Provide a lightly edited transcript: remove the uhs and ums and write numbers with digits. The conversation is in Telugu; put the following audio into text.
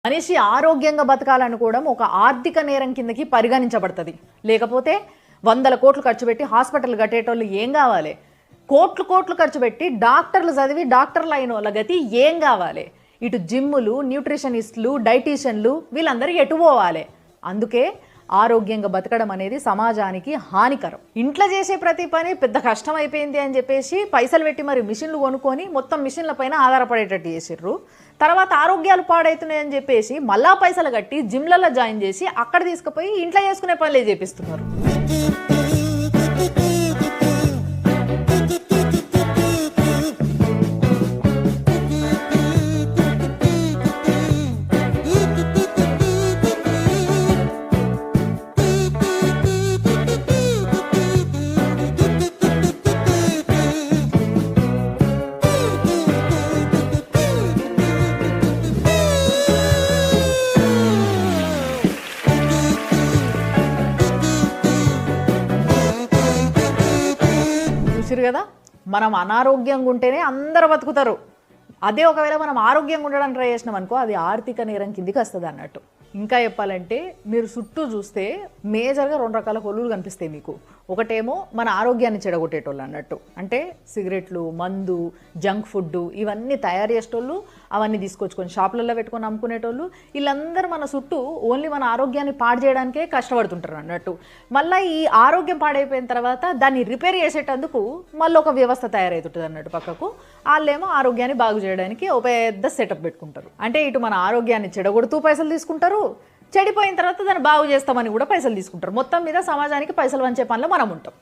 మనిషి ఆరోగ్యంగా బతకాలనుకోవడం ఒక ఆర్థిక నేరం కిందకి పరిగణించబడుతుంది. లేకపోతే వందల కోట్లు ఖర్చు పెట్టి హాస్పిటల్ కట్టేటోళ్ళు ఏం కావాలి? కోట్లు కోట్లు ఖర్చు పెట్టి డాక్టర్లు చదివి డాక్టర్లు అయిన వాళ్ళ గతి ఏం కావాలి? ఇటు జిమ్ములు, న్యూట్రిషనిస్టులు, డైటీషియన్లు వీళ్ళందరూ ఎటు పోవాలి? అందుకే ఆరోగ్యంగా బతకడం అనేది సమాజానికి హానికరం. ఇంట్లో చేసే ప్రతి పని పెద్ద కష్టం అయిపోయింది అని చెప్పేసి పైసలు పెట్టి మరి మిషన్లు కొనుక్కొని మొత్తం మిషన్ల పైన ఆధారపడేటట్టు చేసిర్రు. తర్వాత ఆరోగ్యాలు పాడవుతున్నాయని చెప్పేసి మళ్ళా పైసలు కట్టి జిమ్లలో జాయిన్ చేసి అక్కడ తీసుకుపోయి ఇంట్లో చేసుకునే పనులే చేపిస్తున్నారు. చూసిరు కదా, మనం అనారోగ్యంగా ఉంటేనే అందరూ బతుకుతారు. అదే ఒకవేళ మనం ఆరోగ్యంగా ఉండడానికి ట్రై చేసినాం అనుకో, అది ఆర్థిక నేరం కిందికి వస్తుంది అన్నట్టు. ఇంకా చెప్పాలంటే మీరు చుట్టూ చూస్తే మేజర్గా 2 రకాల కొలువులు కనిపిస్తాయి మీకు. ఒకటేమో మన ఆరోగ్యాన్ని చెడగొట్టేటోళ్ళు అన్నట్టు, అంటే సిగరెట్లు, మందు, జంక్ ఫుడ్ ఇవన్నీ తయారు చేసేటోళ్ళు, అవన్నీ తీసుకొచ్చుకొని షాపులలో పెట్టుకొని అమ్ముకునేటోళ్ళు. వీళ్ళందరూ మన చుట్టూ ఓన్లీ మన ఆరోగ్యాన్ని పాడు చేయడానికే కష్టపడుతుంటారు అన్నట్టు. మళ్ళీ ఈ ఆరోగ్యం పాడైపోయిన తర్వాత దాన్ని రిపేర్ చేసేటందుకు మళ్ళీ ఒక వ్యవస్థ తయారవుతుంటుంది అన్నట్టు పక్కకు. వాళ్ళేమో ఆరోగ్యాన్ని బాగు చేయడానికి ఒక పెద్ద సెటప్ పెట్టుకుంటారు. అంటే ఇటు మన ఆరోగ్యాన్ని చెడగొడుతూ పైసలు తీసుకుంటారు, చెడిపోయిన తర్వాత దాన్ని బాగు చేస్తామని కూడా పైసలు తీసుకుంటారు. మొత్తం మీద సమాజానికి పైసలు వంచే పనిలో మనం ఉంటాం.